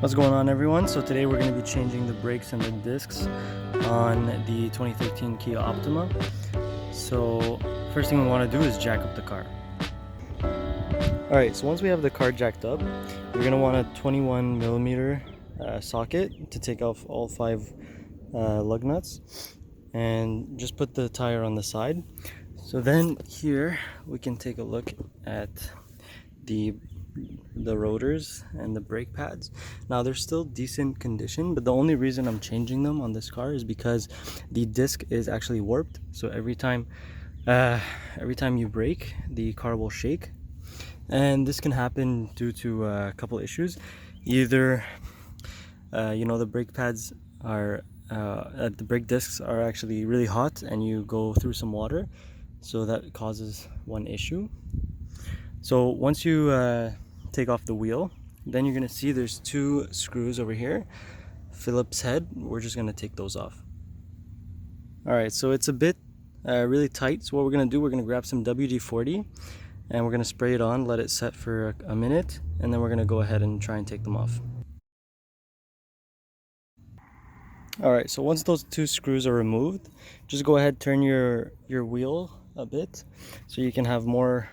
What's going on, everyone? So today we're going to be changing the brakes and the discs on the 2013 Kia Optima. So first thing we want to do is jack up the car. Alright, so once we have the car jacked up, we're going to want a 21mm socket to take off all 5 lug nuts and just put the tire on the side. So then here we can take a look at the rotors and the brake pads. Now they're still decent condition, but the only reason I'm changing them on this car is because the disc is actually warped. So every time you brake, the car will shake, and this can happen due to a couple issues. Either the brake pads are the brake discs are actually really hot and you go through some water, so that causes one issue. So once you take off the wheel, then you're going to see there's 2 screws over here, Phillips head. We're just going to take those off. Alright, so it's a bit really tight, so what we're going to do, we're going to grab some WD-40 and we're going to spray it on, let it set for a minute, and then we're going to go ahead and try and take them off. Alright, so once those 2 screws are removed, just go ahead, turn your wheel a bit so you can have more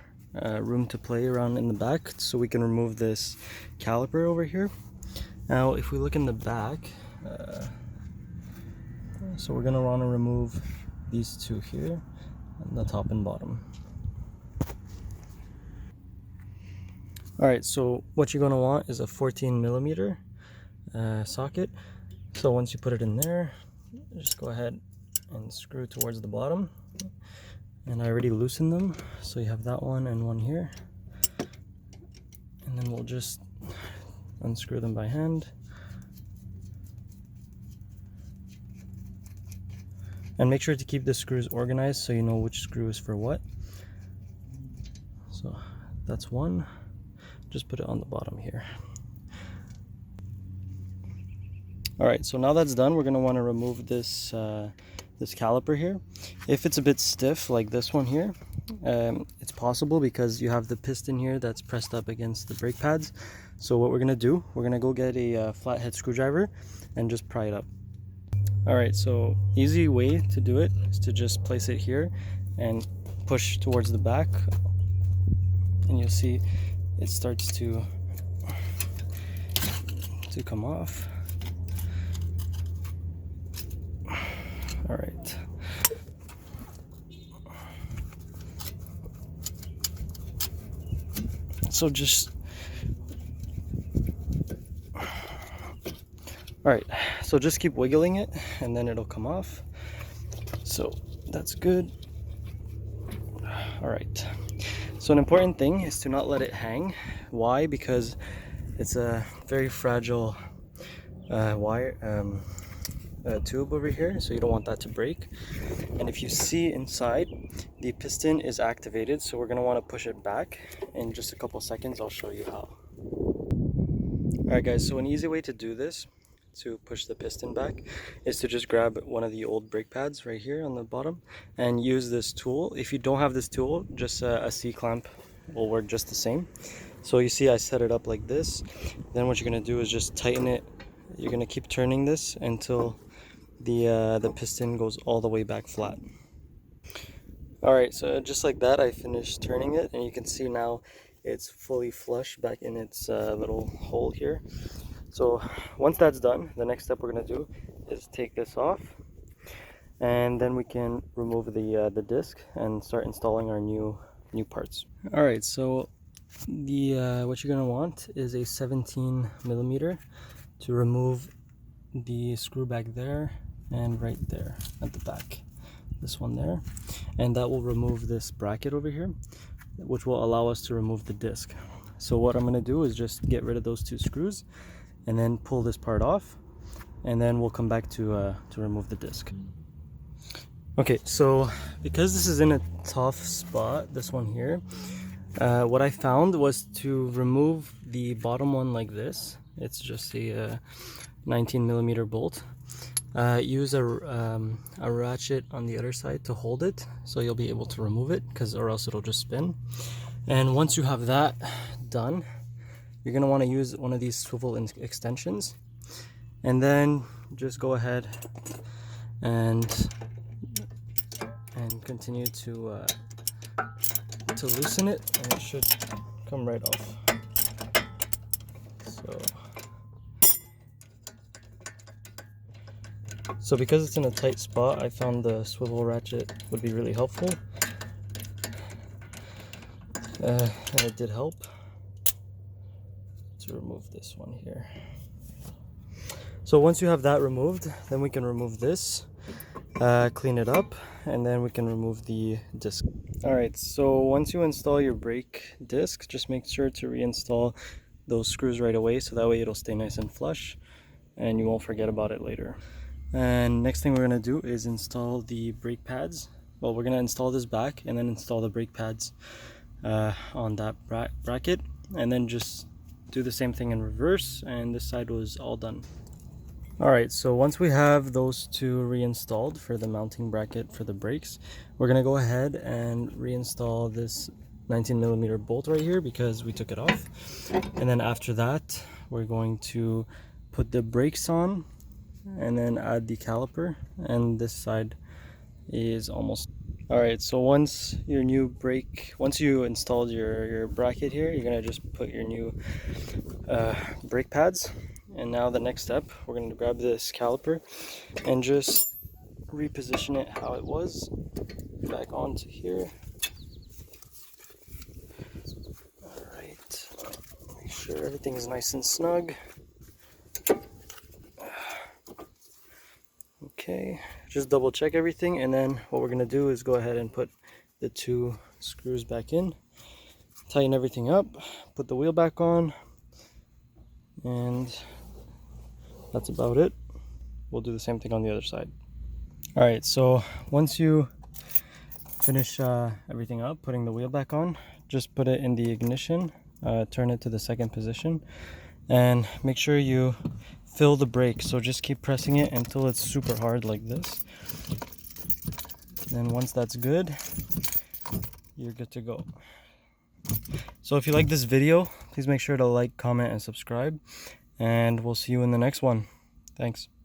room to play around in the back, so we can remove this caliper over here. Now if we look in the back, so we're going to want to remove these 2 here, the top and bottom. Alright, so what you're going to want is a 14mm socket. So once you put it in there, just go ahead and screw towards the bottom. And I already loosened them, so you have that one and one here. And then we'll just unscrew them by hand. And make sure to keep the screws organized so you know which screw is for what. So that's one. Just put it on the bottom here. Alright, so now that's done, we're going to want to remove this this caliper here. If it's a bit stiff like this one here, it's possible because you have the piston here that's pressed up against the brake pads. So what we're going to do, we're going to go get a flathead screwdriver and just pry it up. Alright, so easy way to do it is to just place it here and push towards the back, and you'll see it starts to come off. All right. So just, all right. So just keep wiggling it and then it'll come off. So that's good. All right. So an important thing is to not let it hang. Why? Because it's a very fragile wire. Tube over here, so you don't want that to break. And if you see inside, the piston is activated, so we're going to want to push it back. In just a couple seconds I'll show you how. Alright guys, so an easy way to do this, to push the piston back, is to just grab one of the old brake pads right here on the bottom and use this tool. If you don't have this tool, just a C-clamp will work just the same. So you see I set it up like this. Then what you're going to do is just tighten it. You're going to keep turning this until the piston goes all the way back flat. Alright, so just like that I finished turning it, and you can see now it's fully flush back in its little hole here. So once that's done, the next step we're going to do is take this off, and then we can remove the disc and start installing our new parts. Alright, so what you're going to want is a 17mm to remove the screw back there and right there at the back, this one there, and that will remove this bracket over here, which will allow us to remove the disc. So what I'm going to do is just get rid of those 2 screws and then pull this part off, and then we'll come back to remove the disc. Okay, so because this is in a tough spot, this one here, what I found was to remove the bottom one like this. It's just a 19mm bolt. Use a ratchet on the other side to hold it, so you'll be able to remove it, or else it'll just spin. And once you have that done, you're going to want to use one of these swivel extensions, and then just go ahead and continue to loosen it, and it should come right off. So because it's in a tight spot, I found the swivel ratchet would be really helpful, and it did help to remove this one here. So once you have that removed, then we can remove this, clean it up, and then we can remove the disc. Alright, so once you install your brake disc, just make sure to reinstall those screws right away, so that way it'll stay nice and flush and you won't forget about it later. And next thing we're going to do is install the brake pads. Well, we're going to install this back and then install the brake pads on that bracket, and then just do the same thing in reverse, and this side was all done. Alright, so once we have those two reinstalled for the mounting bracket for the brakes, we're going to go ahead and reinstall this 19mm bolt right here because we took it off. And then after that, we're going to put the brakes on and then add the caliper, and this side is almost. Alright, so once you installed your bracket here, you're going to just put your new brake pads. And now the next step, we're going to grab this caliper and just reposition it how it was back onto here. Alright, make sure everything is nice and snug. Okay, just double check everything, and then what we're going to do is go ahead and put the two screws back in, tighten everything up, put the wheel back on, and that's about it. We'll do the same thing on the other side. Alright, so once you finish everything up, putting the wheel back on, just put it in the ignition, turn it to the second position, and make sure you fill the brake. So just keep pressing it until it's super hard like this. And once that's good, you're good to go. So if you like this video, please make sure to like, comment, and subscribe, and we'll see you in the next one. Thanks.